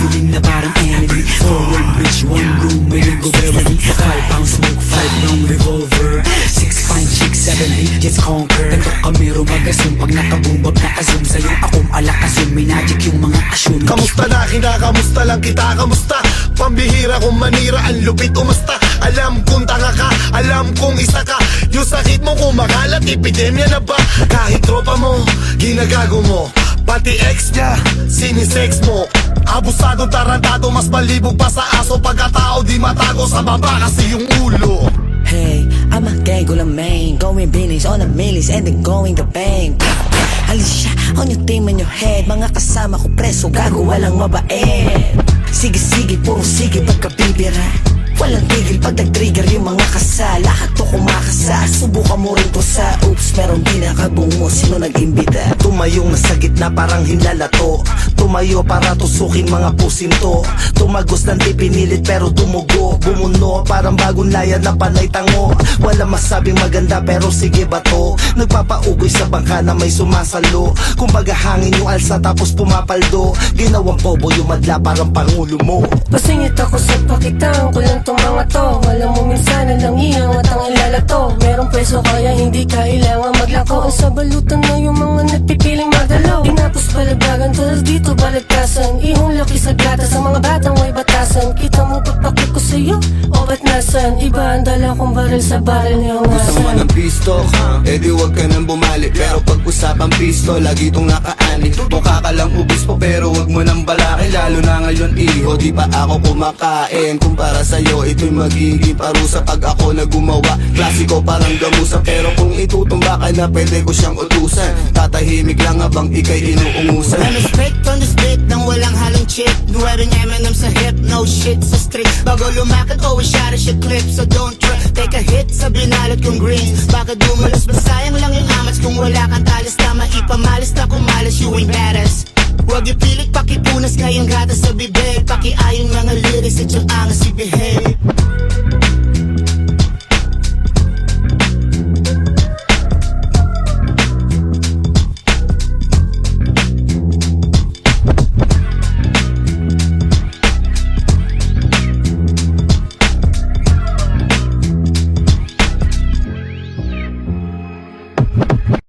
feeling na parang enemy. Forward bitch, one room, may linggo Beverly. 5 pounds smoke, 5 long revolver. 6 fine chicks, 7 digits conquer. Tandok kami rumagasum pag nakabumbab nakazoom. Sa'yong akong alakasum, may magic yung mga asyon. Kamusta na kinakamusta lang kita, kamusta? Pambihira kong manira, ang lupit umasta. Alam kong tanga ka, alam kong isa ka. Yung sakit mo kumakalat, epidemya na ba? Kahit tropa mo, ginagago mo. Pati ex niya, sinisex mo. Abusado, tarantado, mas malibog pa sa aso. Pagkatao di matago sa baba kasi yung ulo. Hey, I'm a gang on the main, going business on the millies and then going the bank. Alicia, on your team in your head, mga kasama ko preso, gago walang mabait. Sige, puro sige pagkabibira. Walang tigil pag nag-trigger yung mga kasal. Lahat to kumakasa, subukan mo rin to sa oops. Meron di nakabungo, sino nag-imbita? Tumayong nasa gitna parang hinlalato. Tumayo para tusukin mga pusinto. Tumagos ng di pinilit pero tumugo. Bumuno parang bagong laya na panay tango. Wala masabing maganda pero sige ba to? Nagpapaugoy sa bangka na may sumasalo. Kumbaga hangin yung alsa tapos pumapaldo. Ginawang bobo yung madla parang pangulo mo. Pasingit ako sa pakitang ko lang tong mga to. Alam mo minsan na lang iangat ang ilalato. Merong preso kaya hindi kailangan maglako. Ang sabalutan na yung mga nagpipiling magalaw. Tinapos palagdagan tulad dito balagtasan. Ihong laki sa gata sa mga batang may batasan. Kita mo papakit ko sa'yo o ba't nasan? Iba ang dala kong baril sa baril niyong Gusto mo nasan. ng pisto, eh di wag ka nang bumalik. Pero pag usapang pisto, lagi itong nakaani. Mukha ka lang ubis po pero wag mo nang balaki. Lalo na ngayon iho, di pa ako kumakain. Kumpara sa'yo, ito'y magiging parusa. Pag ako na gumawa, klasiko parang gamusa. Pero kung itutumba ka na, pwede ko siyang utusan. Tatahimik lang habang ika'y inuungusan. On the spit nang walang halong chip. Nuwering M&M sa hip, no shit sa street. Bago lumakad, always shot at your clip. So don't trip, take a hit sa binalot kong greens. Bakit dumalas ba sayang lang yung amats? Kung wala kang talas na maipamalas na kumalas, you ain't badass. Huwag ipilit pakipunas kayang gatas sa bibig. Pakiayong mga lyrics at yung angas ibihig.